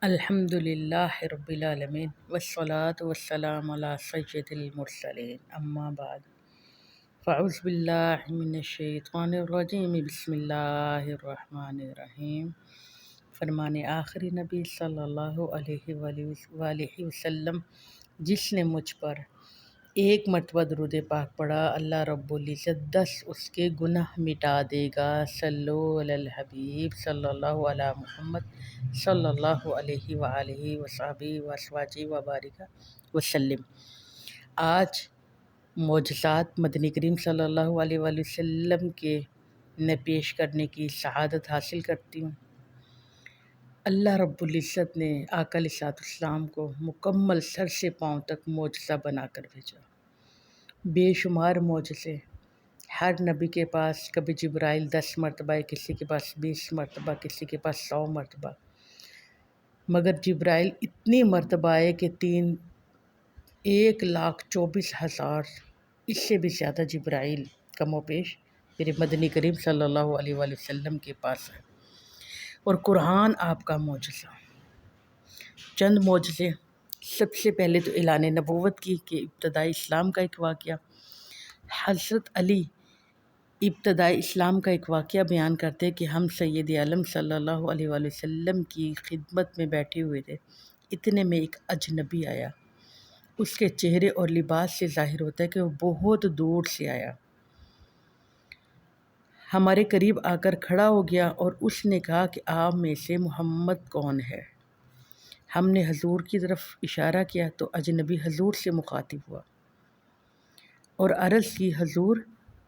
الحمد للہ رب العالمین والصلاة والسلام علی سید المرسلین اما بعد فاعوذ باللہ من الشیطان الرجیم بسم اللہ الرحمن الرحیم۔ فرمان آخری نبی صلی اللہ علیہ وآلہ وسلم، جس نے مجھ پر ایک مرتبہ درود پاک پڑھا، اللہ رب العزت 10 اس کے گناہ مٹا دے گا۔ صلو علی الحبیب صلی اللہ علی محمد صلی اللہ علیہ وآلہ وصحبہ وازواجہ وبارک وسلم۔ آج معجزات مدنی کریم صلی اللہ علیہ وآلہ وسلم کے میں پیش کرنے کی سعادت حاصل کرتی ہوں۔ اللہ رب العزت نے آقا علیہ السلام کو مکمل سر سے پاؤں تک معجزہ بنا کر بھیجا۔ بے شمار معجزے ہر نبی کے پاس، کبھی جبرائیل 10 مرتبہ ہے، کسی کے پاس 20 مرتبہ، کسی کے پاس 100 مرتبہ، مگر جبرائیل اتنی مرتبہ آئے کہ 1,24,000 اس سے بھی زیادہ جبرائیل کم و بیش میرے مدنی کریم صلی اللہ علیہ وآلہ وسلم کے پاس ہے۔ اور قرآن آپ کا معجزہ۔ چند معجزے، سب سے پہلے تو اعلان نبوت کی کہ ابتدائی اسلام کا ایک واقعہ۔ حضرت علی ابتدائی اسلام کا ایک واقعہ بیان کرتے کہ ہم سید عالم صلی اللہ علیہ وآلہ وسلم کی خدمت میں بیٹھے ہوئے تھے، اتنے میں ایک اجنبی آیا۔ اس کے چہرے اور لباس سے ظاہر ہوتا ہے کہ وہ بہت دور سے آیا۔ ہمارے قریب آ کر کھڑا ہو گیا اور اس نے کہا کہ آپ میں سے محمد کون ہے؟ ہم نے حضور کی طرف اشارہ کیا تو اجنبی حضور سے مخاطب ہوا اور عرض کی، حضور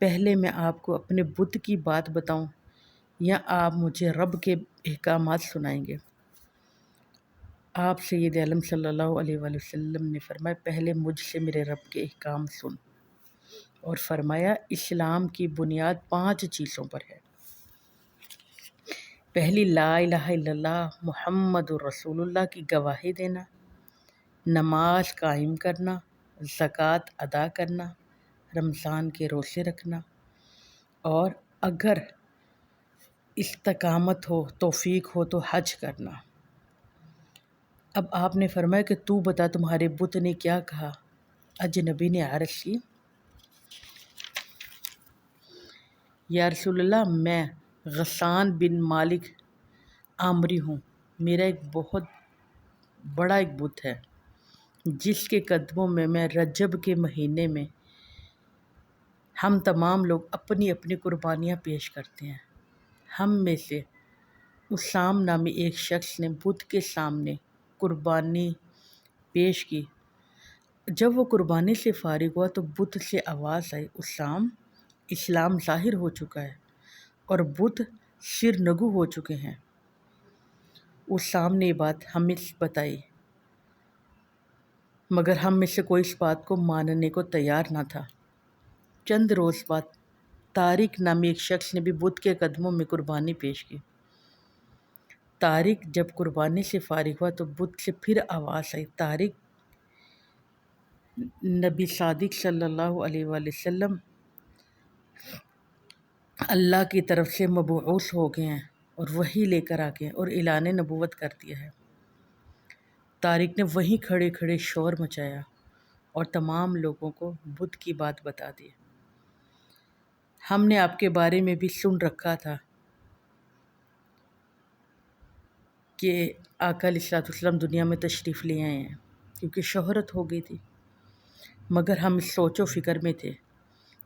پہلے میں آپ کو اپنے بت کی بات بتاؤں یا آپ مجھے رب کے احکامات سنائیں گے؟ آپ سید عالم صلی اللہ علیہ وآلہ وسلم نے فرمایا، پہلے مجھ سے میرے رب کے احکام سن، اور فرمایا اسلام کی بنیاد 5 چیزوں پر ہے۔ پہلی، لا الہ الا اللہ محمد الرسول اللہ کی گواہی دینا، نماز قائم کرنا، زکوٰۃ ادا کرنا، رمضان کے روزے رکھنا، اور اگر استقامت ہو، توفیق ہو تو حج کرنا۔ اب آپ نے فرمایا کہ تو بتا تمہارے بت نے کیا کہا؟ اجنبی نے عرض کی، یا رسول اللہ، میں غسان بن مالک عامری ہوں، میرا ایک بہت بڑا ایک بت ہے جس کے قدموں میں رجب کے مہینے میں ہم تمام لوگ اپنی اپنی قربانیاں پیش کرتے ہیں۔ ہم میں سے اسام نامی ایک شخص نے بت کے سامنے قربانی پیش کی۔ جب وہ قربانی سے فارغ ہوا تو بت سے آواز آئی، اسام، اسلام ظاہر ہو چکا ہے اور بت سرنگو ہو چکے ہیں۔ اسام نے یہ بات ہمیں بتائی، مگر ہم میں سے کوئی اس بات کو ماننے کو تیار نہ تھا۔ چند روز بعد طارق نامی ایک شخص نے بھی بت کے قدموں میں قربانی پیش کی۔ طارق جب قربانی سے فارغ ہوا تو بت سے پھر آواز آئی، طارق، نبی صادق صلی اللہ علیہ وآلہ وسلم اللہ کی طرف سے مبعوث ہو گئے ہیں اور وحی لے کر آ گئے ہیں اور اعلان نبوت کر دیا ہے۔ طارق نے وہیں کھڑے کھڑے شور مچایا اور تمام لوگوں کو بت کی بات بتا دی۔ ہم نے آپ کے بارے میں بھی سن رکھا تھا کہ آقا علیہ السلام دنیا میں تشریف لے آئے ہیں، کیونکہ شہرت ہو گئی تھی، مگر ہم اس سوچ و فکر میں تھے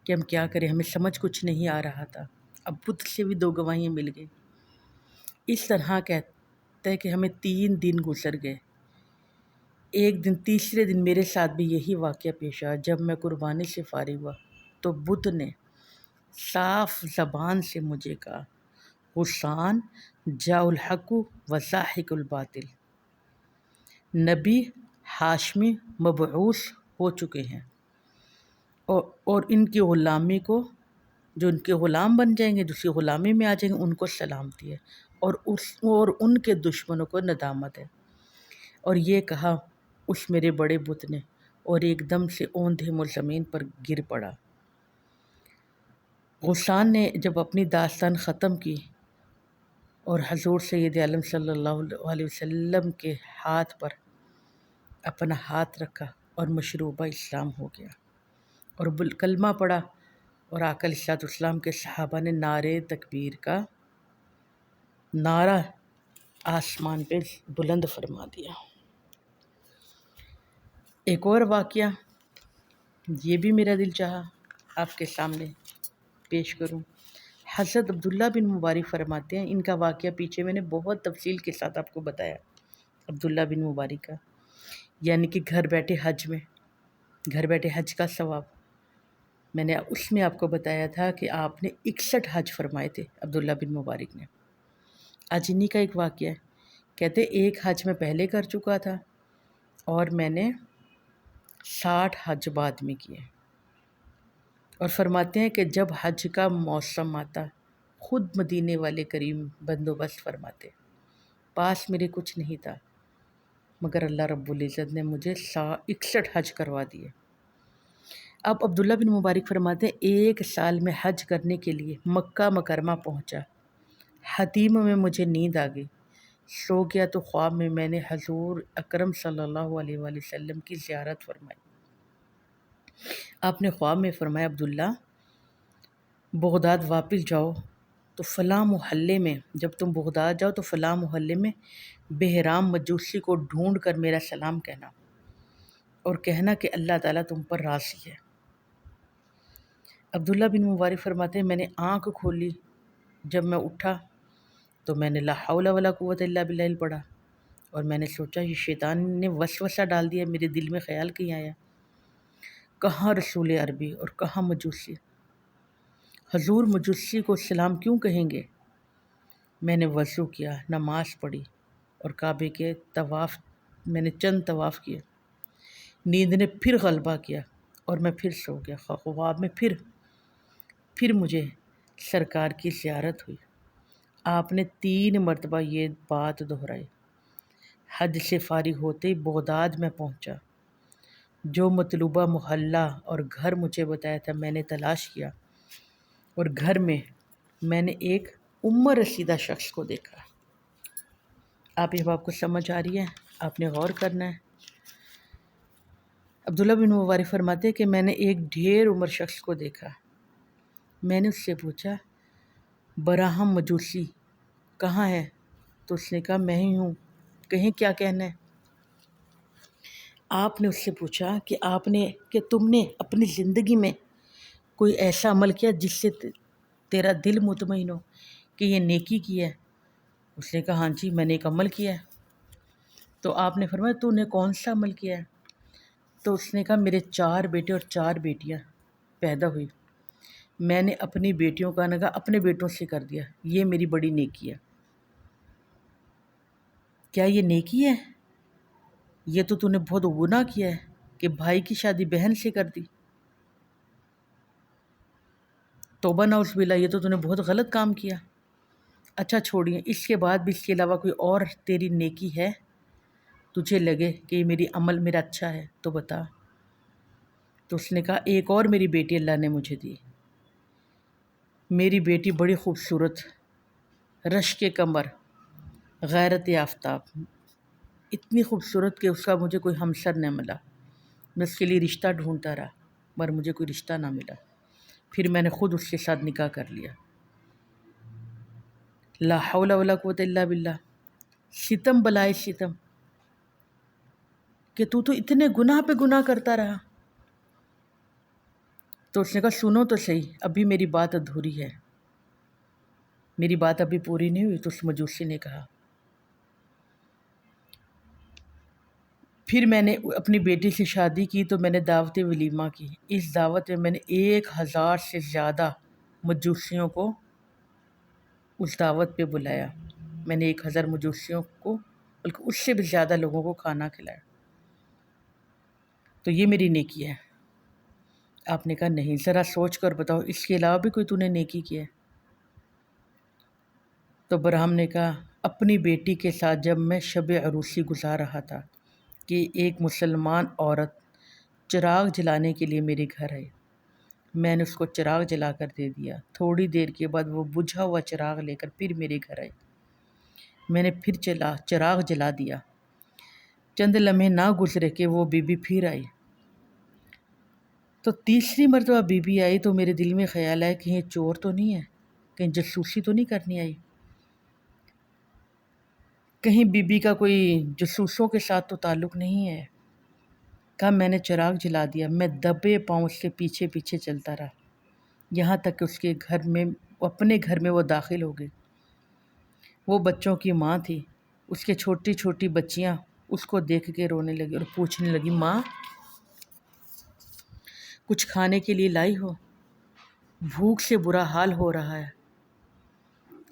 کہ ہم کیا کریں، ہمیں سمجھ کچھ نہیں آ رہا تھا۔ اب بت سے بھی 2 گواہیاں مل گئی۔ اس طرح کہتے ہیں کہ ہمیں 3 دن گزر گئے۔ ایک دن، تیسرے دن میرے ساتھ بھی یہی واقعہ پیش آیا۔ جب میں قربانی سے فارغ ہوا تو بت نے صاف زبان سے مجھے کہا، غسان جاء الحق و زاحق الباطل، نبی ہاشمی مبعوث ہو چکے ہیں اور ان کی غلامی کو، جو ان کے غلام بن جائیں گے، دوسری غلامی میں آ جائیں گے، ان کو سلامتی ہے، اور ان کے دشمنوں کو ندامت ہے۔ اور یہ کہا اس میرے بڑے بت نے، اور ایک دم سے اوندھے منہ زمین پر گر پڑا۔ غسان نے جب اپنی داستان ختم کی اور حضور سید عالم صلی اللہ علیہ وسلم کے ہاتھ پر اپنا ہاتھ رکھا اور مشروبہ اسلام ہو گیا، اور کلمہ پڑھا، اور آقا علیہ الصلوۃ والسلام کے صحابہ نے نعرے تکبیر کا نعرہ آسمان پہ بلند فرما دیا۔ ایک اور واقعہ، یہ بھی میرا دل چاہا آپ کے سامنے پیش کروں۔ حضرت عبداللہ بن مبارک فرماتے ہیں، ان کا واقعہ پیچھے میں نے بہت تفصیل کے ساتھ آپ کو بتایا، عبداللہ بن مبارک کا، یعنی کہ گھر بیٹھے حج کا ثواب۔ میں نے اس میں آپ کو بتایا تھا کہ آپ نے 61 حج فرمائے تھے عبداللہ بن مبارک نے۔ آج انہی کا ایک واقعہ ہے، کہتے ایک حج میں پہلے کر چکا تھا اور میں نے 60 حج بعد میں کیے، اور فرماتے ہیں کہ جب حج کا موسم آتا خود مدینے والے کریم بندوبست فرماتے، پاس میرے کچھ نہیں تھا مگر اللہ رب العزت نے مجھے 61 حج کروا دیے۔ اب عبداللہ بن مبارک فرماتے ہیں ایک سال میں حج کرنے کے لیے مکہ مکرمہ پہنچا، حتیم میں مجھے نیند آ گئی، سو گیا تو خواب میں نے حضور اکرم صلی اللہ علیہ وآلہ وسلم کی زیارت فرمائی۔ آپ نے خواب میں فرمایا، عبداللہ بغداد واپس جاؤ تو فلاں محلے میں، جب تم بغداد جاؤ تو فلاں محلے میں بہرام مجوسی کو ڈھونڈ کر میرا سلام کہنا، اور کہنا کہ اللہ تعالیٰ تم پر راضی ہے۔ عبداللہ بن مبارک فرماتے ہیں میں نے آنکھ کھولی، جب میں اٹھا تو میں نے لا حول ولا قوت الا باللہ پڑھا، اور میں نے سوچا یہ شیطان نے وسوسہ ڈال دیا، میرے دل میں خیال کہیں آیا کہاں رسول عربی اور کہاں مجوسی، حضور مجوسی کو سلام کیوں کہیں گے؟ میں نے وضو کیا، نماز پڑھی اور کعبے کے طواف، میں نے چند طواف کیے، نیند نے پھر غلبہ کیا اور میں پھر سو گیا۔ خواب میں پھر مجھے سرکار کی زیارت ہوئی، آپ نے 3 مرتبہ یہ بات دہرائی۔ حج سے فارغ ہوتے ہی بغداد میں پہنچا، جو مطلوبہ محلہ اور گھر مجھے بتایا تھا میں نے تلاش کیا، اور گھر میں میں نے ایک عمر رسیدہ شخص کو دیکھا۔ آپ یہ بات کو سمجھ آ رہی ہے؟ آپ نے غور کرنا ہے۔ عبداللہ بن مبارک فرماتے کہ میں نے ایک ڈھیر عمر شخص کو دیکھا، میں نے اس سے پوچھا براہم مجوسی کہاں ہے؟ تو اس نے کہا میں ہی ہوں، کہیں کیا کہنا ہے؟ آپ نے اس سے پوچھا کہ تم نے اپنی زندگی میں کوئی ایسا عمل کیا جس سے تیرا دل مطمئن ہو کہ یہ نیکی کی ہے؟ اس نے کہا ہاں جی میں نے ایک عمل کیا ہے۔ تو آپ نے فرمایا تو نے کون سا عمل کیا ہے؟ تو اس نے کہا میرے 4 بیٹے اور 4 بیٹیاں پیدا ہوئی، میں نے اپنی بیٹیوں کا نکاح اپنے بیٹوں سے کر دیا، یہ میری بڑی نیکی ہے۔ کیا یہ نیکی ہے؟ یہ تو نے بہت گناہ کیا ہے کہ بھائی کی شادی بہن سے کر دی، توبہ نعوذ باللہ، یہ تو نے بہت غلط کام کیا۔ اچھا چھوڑیے، اس کے بعد بھی اس کے علاوہ کوئی اور تیری نیکی ہے تجھے لگے کہ یہ میرا اچھا ہے تو بتا۔ تو اس نے کہا ایک اور میری بیٹی اللہ نے مجھے دی، میری بیٹی بڑی خوبصورت، رشک کمر، غیرت آفتاب، اتنی خوبصورت کہ اس کا مجھے کوئی ہمسر نہ ملا، میں اس کے لیے رشتہ ڈھونڈتا رہا مگر مجھے کوئی رشتہ نہ ملا، پھر میں نے خود اس کے ساتھ نکاح کر لیا۔ لا حول ولا قوت الا باللہ، ستم بلائے ستم کہ تو اتنے گناہ پہ گناہ کرتا رہا۔ تو اس نے کہا سنو تو صحیح، ابھی میری بات ادھوری ہے، میری بات ابھی پوری نہیں ہوئی۔ تو اس مجوسی نے کہا پھر میں نے اپنی بیٹی سے شادی کی تو میں نے دعوت ولیمہ کی، اس دعوت میں نے 1000 سے زیادہ مجوسیوں کو اس دعوت پہ بلایا، میں نے 1000 مجوسیوں کو بلکہ اس سے بھی زیادہ لوگوں کو کھانا کھلایا، تو یہ میری نیکی ہے۔ آپ نے کہا نہیں، ذرا سوچ کر بتاؤ اس کے علاوہ بھی کوئی تو نے نیکی کی ہے؟ تو برہم نے کہا اپنی بیٹی کے ساتھ جب میں شب عروسی گزار رہا تھا کہ ایک مسلمان عورت چراغ جلانے کے لیے میرے گھر آئی، میں نے اس کو چراغ جلا کر دے دیا، تھوڑی دیر کے بعد وہ بجھا ہوا چراغ لے کر پھر میرے گھر آئی، میں نے پھر چراغ جلا دیا۔ چند لمحے نہ گزرے کہ وہ بی بی پھر آئی۔ تو تیسری مرتبہ بی بی آئی تو میرے دل میں خیال آیا کہیں چور تو نہیں ہے، کہیں جاسوسی تو نہیں کرنی آئی، کہیں بی بی کا کوئی جاسوسوں کے ساتھ تو تعلق نہیں ہے۔ کہا میں نے چراغ جلا دیا۔ میں دبے پاؤں اس کے پیچھے پیچھے چلتا رہا، یہاں تک کہ اس کے اپنے گھر میں وہ داخل ہو گئی۔ وہ بچوں کی ماں تھی۔ اس کے چھوٹی چھوٹی بچیاں اس کو دیکھ کے رونے لگی اور پوچھنے لگی، ماں کچھ کھانے کے لیے لائی ہو؟ بھوک سے برا حال ہو رہا ہے۔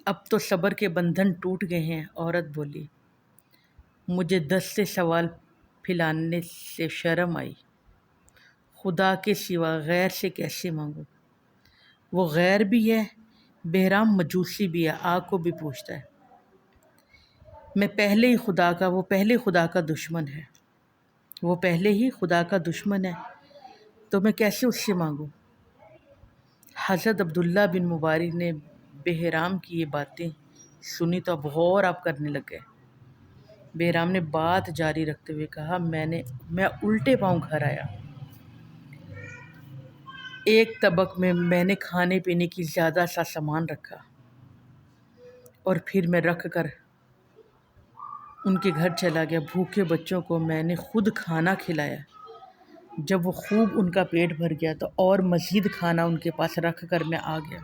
اب تو صبر کے بندھن ٹوٹ گئے ہیں۔ عورت بولی، مجھے 10 سے سوال پھیلانے سے شرم آئی۔ خدا کے سوا غیر سے کیسے مانگوں؟ وہ غیر بھی ہے، بہرام مجوسی بھی ہے، آگ کو بھی پوچھتا ہے۔ وہ پہلے خدا کا دشمن ہے، وہ پہلے ہی خدا کا دشمن ہے، تو میں کیسے اس سے مانگوں؟ حضرت عبداللہ بن مبارک نے بہرام کی یہ باتیں سنی تو اب غور کرنے لگ گئے۔ بہرام نے بات جاری رکھتے ہوئے کہا، میں الٹے پاؤں گھر آیا۔ ایک طبق میں میں نے کھانے پینے کی زیادہ سا سامان رکھا اور پھر میں رکھ کر ان کے گھر چلا گیا۔ بھوکے بچوں کو میں نے خود کھانا کھلایا۔ جب وہ خوب ان کا پیٹ بھر گیا تو اور مزید کھانا ان کے پاس رکھ کر میں آ گیا۔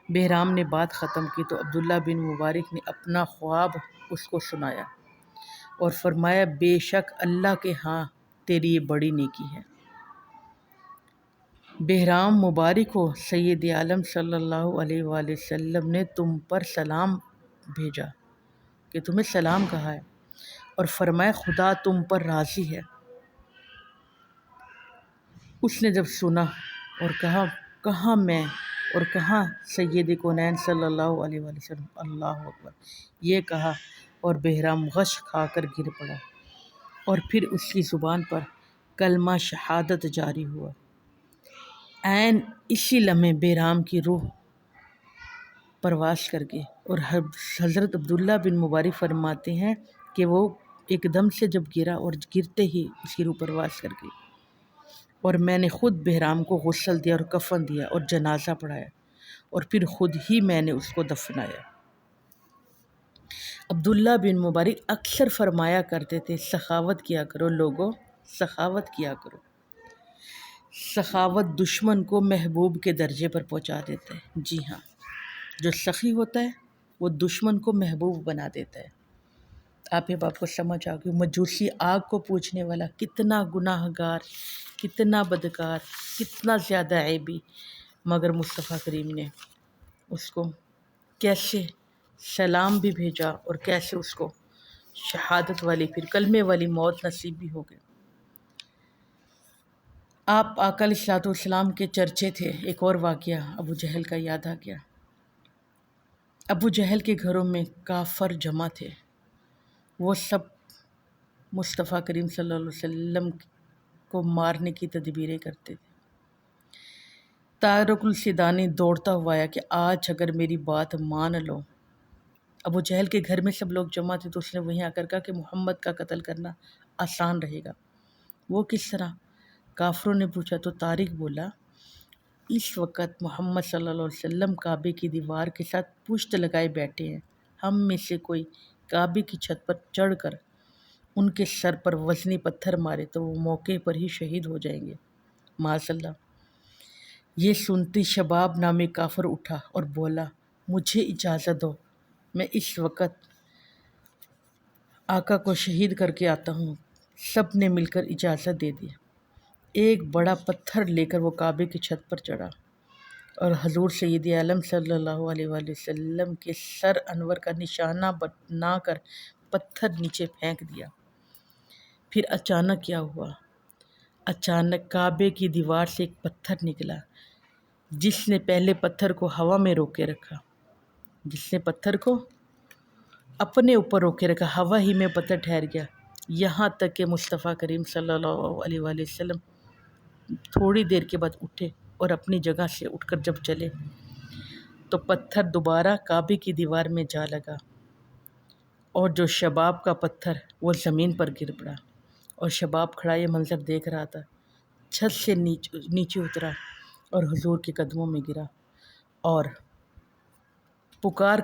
بہرام نے بات ختم کی تو عبداللہ بن مبارک نے اپنا خواب اس کو سنایا اور فرمایا، بے شک اللہ کے ہاں تیری یہ بڑی نیکی ہے۔ بہرام مبارک ہو، سید عالم صلی اللہ علیہ وآلہ وسلم نے تم پر سلام بھیجا، کہ تمہیں سلام کہا ہے اور فرمایا خدا تم پر راضی ہے۔ اس نے جب سنا اور کہا، کہاں میں اور کہاں سید کونین صلی اللہ علیہ وآلہ وسلم، اللہ اکبر، یہ کہا اور بہرام غش کھا کر گر پڑا اور پھر اس کی زبان پر کلمہ شہادت جاری ہوا۔ عین اسی لمحے بہرام کی روح پرواز کر گئی اور حضرت عبداللہ بن مبارک فرماتے ہیں کہ وہ ایک دم سے جب گرا اور گرتے ہی اس کی روح پرواز کر گئی، اور میں نے خود بہرام کو غسل دیا اور کفن دیا اور جنازہ پڑھایا اور پھر خود ہی میں نے اس کو دفنایا۔ عبداللہ بن مبارک اکثر فرمایا کرتے تھے، سخاوت کیا کرو لوگو، سخاوت کیا کرو۔ سخاوت دشمن کو محبوب کے درجے پر پہنچا دیتا ہے۔ جی ہاں، جو سخی ہوتا ہے وہ دشمن کو محبوب بنا دیتا ہے۔ آپ کو سمجھ آ گئی، مجوسی آگ کو پوجنے والا کتنا گناہ گار، کتنا بدکار، کتنا زیادہ عیبی، مگر مصطفیٰ کریم نے اس کو کیسے سلام بھی بھیجا اور کیسے اس کو شہادت والی پھر کلمے والی موت نصیب بھی ہو گئی۔ آپ آقا علیہ الصلوۃ والسلام کے چرچے تھے۔ ایک اور واقعہ ابو جہل کا یاد آ گیا۔ ابو جہل کے گھروں میں کافر جمع تھے، وہ سب مصطفیٰ کریم صلی اللہ علیہ وسلم کو مارنے کی تدبیریں کرتے تھے۔ طارق السیدانی دوڑتا ہوا آیا کہ آج اگر میری بات مان لو۔ ابو جہل کے گھر میں سب لوگ جمع تھے تو اس نے وہیں آ کر کہا کہ محمد کا قتل کرنا آسان رہے گا۔ وہ کس طرح؟ کافروں نے پوچھا تو طارق بولا، اس وقت محمد صلی اللہ علیہ وسلم کعبے کی دیوار کے ساتھ پشت لگائے بیٹھے ہیں، ہم میں سے کوئی کعبے کی چھت پر چڑھ کر ان کے سر پر وزنی پتھر مارے تو وہ موقع پر ہی شہید ہو جائیں گے، معاذ اللہ۔ یہ سنتی شباب نامی کافر اٹھا اور بولا، مجھے اجازت دو، میں اس وقت آقا کو شہید کر کے آتا ہوں۔ سب نے مل کر اجازت دے دی۔ ایک بڑا پتھر لے کر وہ کعبے کی چھت پر چڑھا اور حضور سید عالم صلی اللہ علیہ وآلہ وسلم کے سر انور کا نشانہ بنا کر پتھر نیچے پھینک دیا۔ پھر اچانک کیا ہوا؟ اچانک کعبے کی دیوار سے ایک پتھر نکلا، جس نے پہلے پتھر کو ہوا میں روکے رکھا، جس نے پتھر کو اپنے اوپر روکے رکھا، ہوا ہی میں پتھر ٹھہر گیا، یہاں تک کہ مصطفیٰ کریم صلی اللہ علیہ وآلہ وسلم تھوڑی دیر کے بعد اٹھے اور اپنی جگہ سے اٹھ کر جب چلے تو پتھر دوبارہ کعبے کی دیوار میں جا لگا اور جو شباب کا پتھر وہ زمین پر گر پڑا، اور شباب کھڑا یہ منظر دیکھ رہا تھا، چھت سے نیچے اترا اور حضور کے قدموں میں گرا اور پکار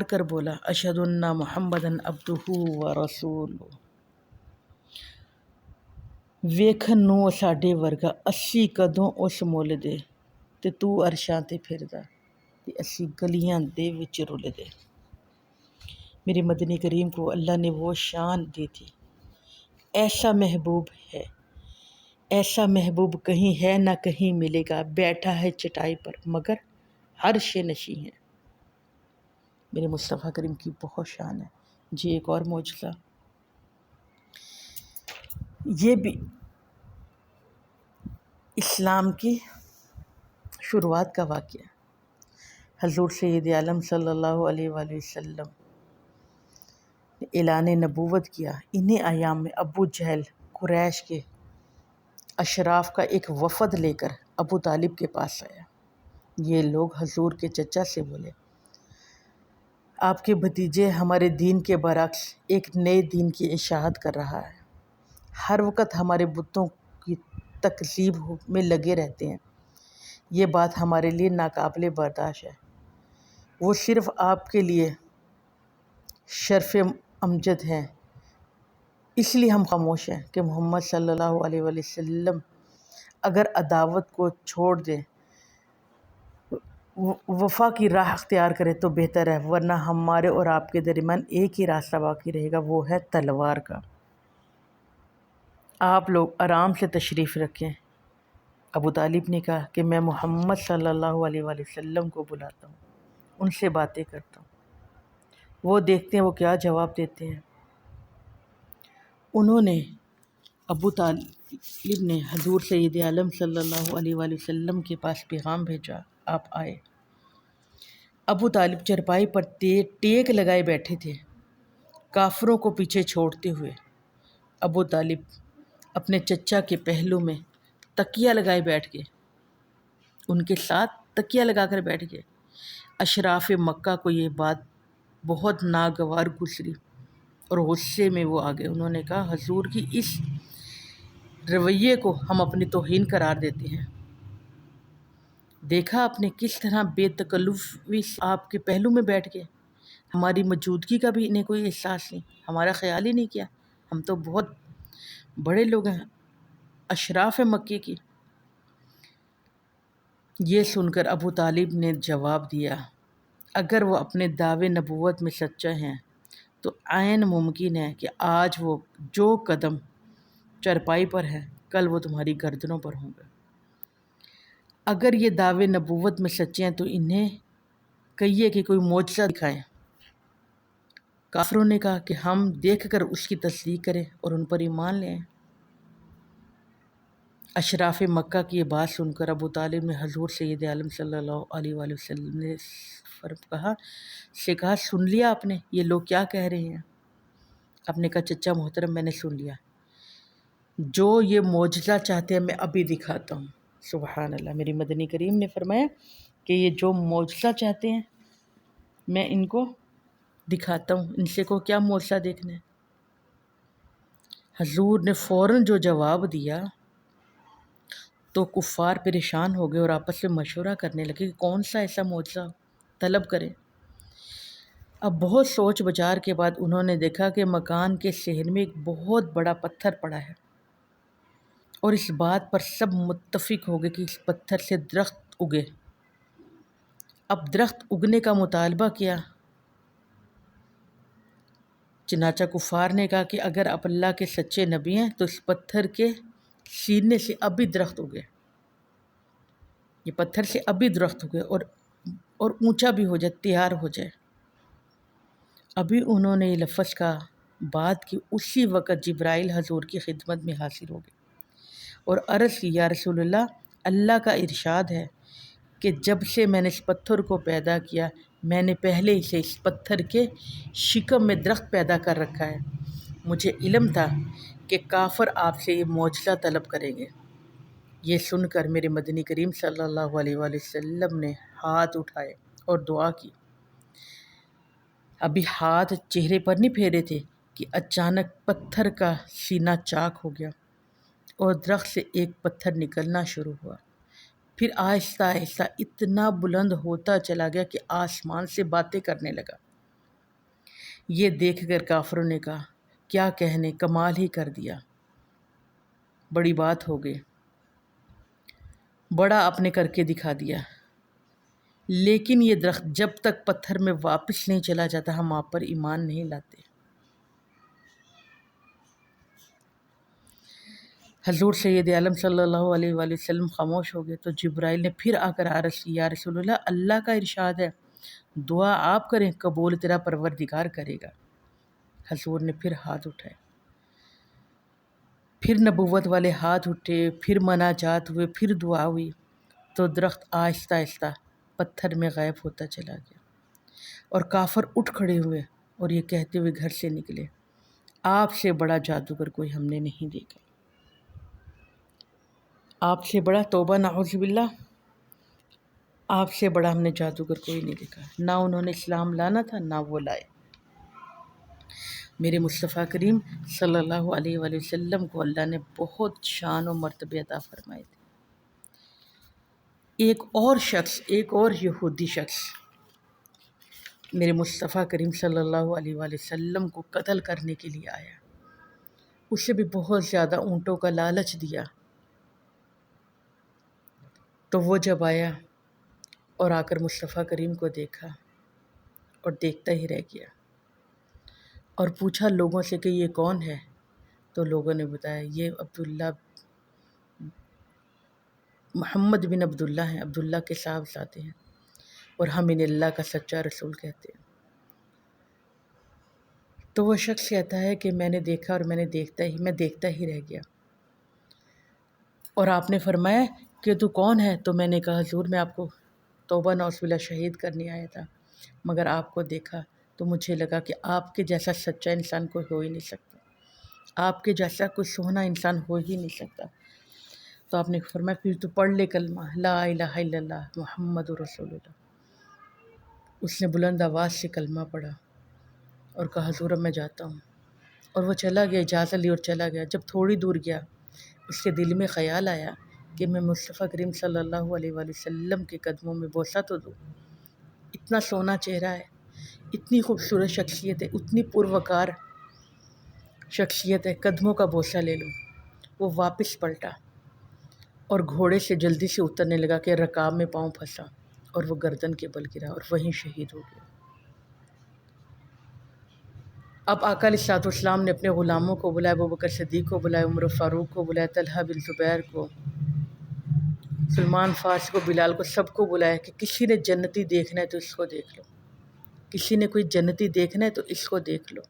کر بولا اشہد ان محمدن عبدہ و رسولہ۔ ویکھن نوں ساڈے ورگا 80 کدوں اس مول دے تے تو عرشاں تے پھردا تے اسی گلیاں دے وچ رل دے۔ میرے مدنی کریم کو اللہ نے وہ شان دی تھی، ایسا محبوب ہے، ایسا محبوب کہیں ہے نہ کہیں ملے گا، بیٹھا ہے چٹائی پر مگر عرش نشیں ہے۔ میرے مصطفیٰ کریم کی بہت شان ہے۔ جی ایک اور معجزہ، یہ بھی اسلام کی شروعات کا واقعہ۔ حضور سید عالم صلی اللہ علیہ وآلہ وسلم نے اعلان نبوت کیا۔ انہیں ایام میں ابو جہل قریش کے اشراف کا ایک وفد لے کر ابو طالب کے پاس آیا۔ یہ لوگ حضور کے چچا سے بولے، آپ کے بھتیجے ہمارے دین کے برعکس ایک نئے دین کی اشاعت کر رہا ہے، ہر وقت ہمارے بتوں کی تکذیب میں لگے رہتے ہیں، یہ بات ہمارے لیے ناقابل برداشت ہے۔ وہ صرف آپ کے لیے شرف امجد ہیں، اس لیے ہم خاموش ہیں کہ محمد صلی اللہ علیہ وآلہ وسلم اگر عداوت کو چھوڑ دیں، وفا کی راہ اختیار کرے تو بہتر ہے، ورنہ ہمارے اور آپ کے درمیان ایک ہی راستہ باقی رہے گا، وہ ہے تلوار کا۔ آپ لوگ آرام سے تشریف رکھیں۔ ابو طالب نے کہا کہ میں محمد صلی اللہ علیہ وآلہ وسلم کو بلاتا ہوں، ان سے باتیں کرتا ہوں، وہ دیکھتے ہیں وہ کیا جواب دیتے ہیں۔ ابو طالب نے حضور سید عالم صلی اللہ علیہ وآلہ وسلم کے پاس پیغام بھیجا، آپ آئے۔ ابو طالب چرپائی پر ٹیک لگائے بیٹھے تھے، کافروں کو پیچھے چھوڑتے ہوئے۔ ابو طالب اپنے چچا کے پہلو میں تکیہ لگائے بیٹھ گئے، ان کے ساتھ تکیہ لگا کر بیٹھ گئے۔ اشراف مکہ کو یہ بات بہت ناگوار گزری اور غصے میں وہ آ گئے۔ انہوں نے کہا حضور کی اس رویے کو ہم اپنی توہین قرار دیتے ہیں۔ دیکھا آپ نے کس طرح بے تکلفی آپ کے پہلو میں بیٹھ گئے، ہماری موجودگی کا بھی انہیں کوئی احساس نہیں، ہمارا خیال ہی نہیں کیا، ہم تو بہت بڑے لوگ ہیں، اشراف مکے کی۔ یہ سن کر ابو طالب نے جواب دیا، اگر وہ اپنے دعوے نبوت میں سچا ہیں تو عین ممکن ہے کہ آج وہ جو قدم چرپائی پر ہے کل وہ تمہاری گردنوں پر ہوں گے۔ اگر یہ دعوے نبوت میں سچے ہیں تو انہیں کہیے کہ کوئی معجزہ دکھائیں۔ کافروں نے کہا کہ ہم دیکھ کر اس کی تصدیق کریں اور ان پر ایمان لیں۔ اشراف مکہ کی یہ بات سن کر ابو طالب نے حضور سید عالم صلی اللہ علیہ وآلہ وسلم نے کہا سن لیا آپ نے یہ لوگ کیا کہہ رہے ہیں؟ آپ نے کہا چچا محترم میں نے سن لیا، جو یہ معجزہ چاہتے ہیں میں ابھی دکھاتا ہوں۔ سبحان اللہ، میری مدنی کریم نے فرمایا کہ یہ جو معجزہ چاہتے ہیں میں ان کو دکھاتا ہوں، ان سے کو کیا معجزہ دیکھنا ہے۔ حضور نے فوراً جو جواب دیا تو کفار پریشان ہو گئے اور آپس میں مشورہ کرنے لگے کہ کون سا ایسا معجزہ طلب کریں۔ اب بہت سوچ بچار کے بعد انہوں نے دیکھا کہ مکان کے صحن میں ایک بہت بڑا پتھر پڑا ہے، اور اس بات پر سب متفق ہو گئے کہ اس پتھر سے درخت اگے۔ اب درخت اگنے کا مطالبہ کیا، چنانچہ کفار نے کہا کہ اگر آپ اللہ کے سچے نبی ہیں تو اس پتھر کے سینے سے ابھی درخت اگے، یہ پتھر سے ابھی درخت اگے اور اونچا بھی ہو جائے، تیار ہو جائے۔ ابھی انہوں نے یہ لفظ کہا، بات کی اسی وقت جبرائیل حضور کی خدمت میں حاضر ہو گئے اور عرض کی یا رسول اللہ، اللہ کا ارشاد ہے کہ جب سے میں نے اس پتھر کو پیدا کیا میں نے پہلے ہی سے اس پتھر کے شکم میں درخت پیدا کر رکھا ہے، مجھے علم تھا کہ کافر آپ سے یہ معجزہ طلب کریں گے۔ یہ سن کر میرے مدنی کریم صلی اللہ علیہ وآلہ وسلم نے ہاتھ اٹھائے اور دعا کی۔ ابھی ہاتھ چہرے پر نہیں پھیرے تھے کہ اچانک پتھر کا سینہ چاک ہو گیا اور درخت سے ایک پتھر نکلنا شروع ہوا۔ پھر آہستہ آہستہ اتنا بلند ہوتا چلا گیا کہ آسمان سے باتیں کرنے لگا۔ یہ دیکھ کر کافروں نے کہا، کیا کہنے، کمال ہی کر دیا، بڑی بات ہو گئی، بڑا آپ نے کر کے دکھا دیا۔ لیکن یہ درخت جب تک پتھر میں واپس نہیں چلا جاتا ہم آپ پر ایمان نہیں لاتے۔ حضور سید عالم صلی اللہ علیہ وآلہ وسلم خاموش ہو گئے تو جبرائیل نے پھر آ کر عرض کی، یا رسول اللہ کا ارشاد ہے، دعا آپ کریں، قبول تیرا پروردگار کرے گا۔ حضور نے پھر ہاتھ اٹھائے، پھر نبوت والے ہاتھ اٹھے، پھر مناجات ہوئے، پھر دعا ہوئی تو درخت آہستہ آہستہ پتھر میں غائب ہوتا چلا گیا اور کافر اٹھ کھڑے ہوئے اور یہ کہتے ہوئے گھر سے نکلے، آپ سے بڑا جادوگر کوئی ہم نے نہیں دیکھا۔ آپ سے بڑا، توبہ نعوذ باللہ، آپ سے بڑا ہم نے جادوگر کوئی نہیں دیکھا۔ نہ انہوں نے اسلام لانا تھا، نہ وہ لائے۔ میرے مصطفیٰ کریم صلی اللہ علیہ وآلہ وسلم کو اللہ نے بہت شان و مرتبے عطا فرمائے تھے۔ ایک اور یہودی شخص میرے مصطفیٰ کریم صلی اللہ علیہ وآلہ وسلم کو قتل کرنے کے لیے آیا۔ اسے بھی بہت زیادہ اونٹوں کا لالچ دیا۔ تو وہ جب آیا اور آ کر مصطفیٰ کریم کو دیکھا اور دیکھتا ہی رہ گیا اور پوچھا لوگوں سے کہ یہ کون ہے، تو لوگوں نے بتایا یہ محمد بن عبداللہ ہیں، عبداللہ کے صاحبزادے ہیں اور ہم انہیں اللہ کا سچا رسول کہتے ہیں۔ تو وہ شخص کہتا ہے کہ میں نے دیکھا اور میں دیکھتا ہی رہ گیا، اور آپ نے فرمایا کہ تو کون ہے؟ تو میں نے کہا حضور میں آپ کو توبہ نعوذ باللہ شہید کرنے آیا تھا، مگر آپ کو دیکھا تو مجھے لگا کہ آپ کے جیسا سچا انسان کوئی ہو ہی نہیں سکتا، آپ کے جیسا کوئی سونا انسان ہو ہی نہیں سکتا۔ تو آپ نے فرمایا پھر تو پڑھ لے کلمہ لا الہ الا اللہ محمد رسول اللہ۔ اس نے بلند آواز سے کلمہ پڑھا اور کہا حضور اب میں جاتا ہوں، اور وہ چلا گیا، اجازت لی اور چلا گیا۔ جب تھوڑی دور گیا اس کے دل میں خیال آیا کہ میں مصطفیٰ کریم صلی اللہ علیہ وآلہ وسلم کے قدموں میں بوسہ تو دوں، اتنا سونا چہرہ ہے، اتنی خوبصورت شخصیت ہے، اتنی پروقار شخصیت ہے، قدموں کا بوسہ لے لوں۔ وہ واپس پلٹا اور گھوڑے سے جلدی سے اترنے لگا کہ رکاب میں پاؤں پھنسا اور وہ گردن کے بل گرا اور وہیں شہید ہو گیا۔ اب آقا علیہ السلام نے اپنے غلاموں کو بلایا، ابوبکر صدیق کو بلایا، عمر فاروق کو بلایا، طلحہ بن زبیر کو، سلمان فارس کو، بلال کو، سب کو بلایا کہ کسی نے جنتی دیکھنا ہے تو اس کو دیکھ لو، کسی نے کوئی جنتی دیکھنا ہے تو اس کو دیکھ لو۔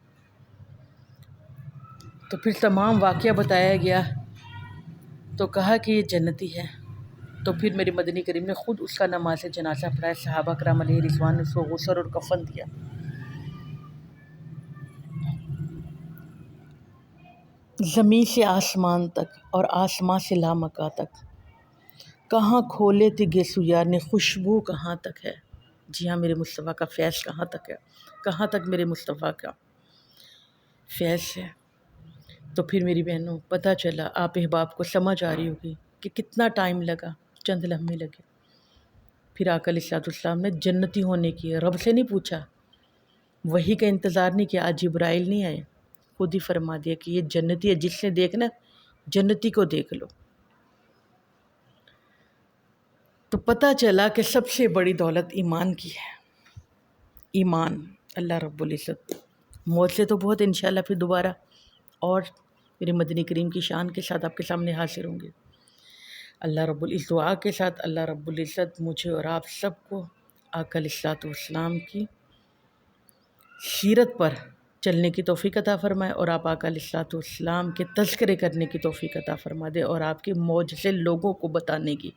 تو پھر تمام واقعہ بتایا گیا تو کہا کہ یہ جنتی ہے۔ تو پھر میرے مدنی کریم نے خود اس کا نماز جنازہ پڑھایا، صحابہ کرام علیہ رضوان نے اس کو غسل اور کفن دیا۔ زمین سے آسمان تک اور آسمان سے لامکاں تک کہاں کھولے تھے گیسو یار نے، خوشبو کہاں تک ہے؟ جی ہاں، میرے مصطفیٰ کا فیض کہاں تک ہے؟ کہاں تک میرے مصطفیٰ کا فیض ہے؟ تو پھر میری بہنوں پتہ چلا، آپ احباب کو سمجھ آ رہی ہوگی کہ کتنا ٹائم لگا، چند لمحے لگے۔ پھر آقا علیہ السلام نے جنتی ہونے کی رب سے نہیں پوچھا، وحی کا انتظار نہیں کیا، آج جبرائیل نہیں آئے، خود ہی فرما دیا کہ یہ جنتی ہے، جس نے دیکھنا جنتی کو دیکھ لو۔ تو پتہ چلا کہ سب سے بڑی دولت ایمان کی ہے، ایمان۔ اللہ رب العزت موت سے تو بہت انشاءاللہ پھر دوبارہ اور میرے مدنی کریم کی شان کے ساتھ آپ کے سامنے حاضر ہوں گے۔ اللہ رب العزت دعا کے ساتھ اللہ رب العزت مجھے اور آپ سب کو آقا علیہ السلام کی سیرت پر چلنے کی توفیق عطا فرمائے، اور آپ آقا علیہ السلام کے تذکرے کرنے کی توفیق عطا فرما دے، اور آپ کے معجزے لوگوں کو بتانے کی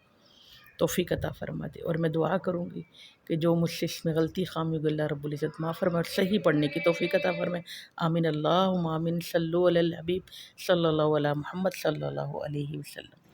توفیق عطا فرما دے۔ اور میں دعا کروں گی کہ جو مجھ سے اس میں غلطی خامی ہوگی اللہ رب العزت معاف فرمائے اور صحیح پڑھنے کی توفیق عطا فرمائے۔ آمین اللہم آمین، صلو علی الحبیب صلی اللہ علیہ محمد صلی اللہ علیہ وسلم۔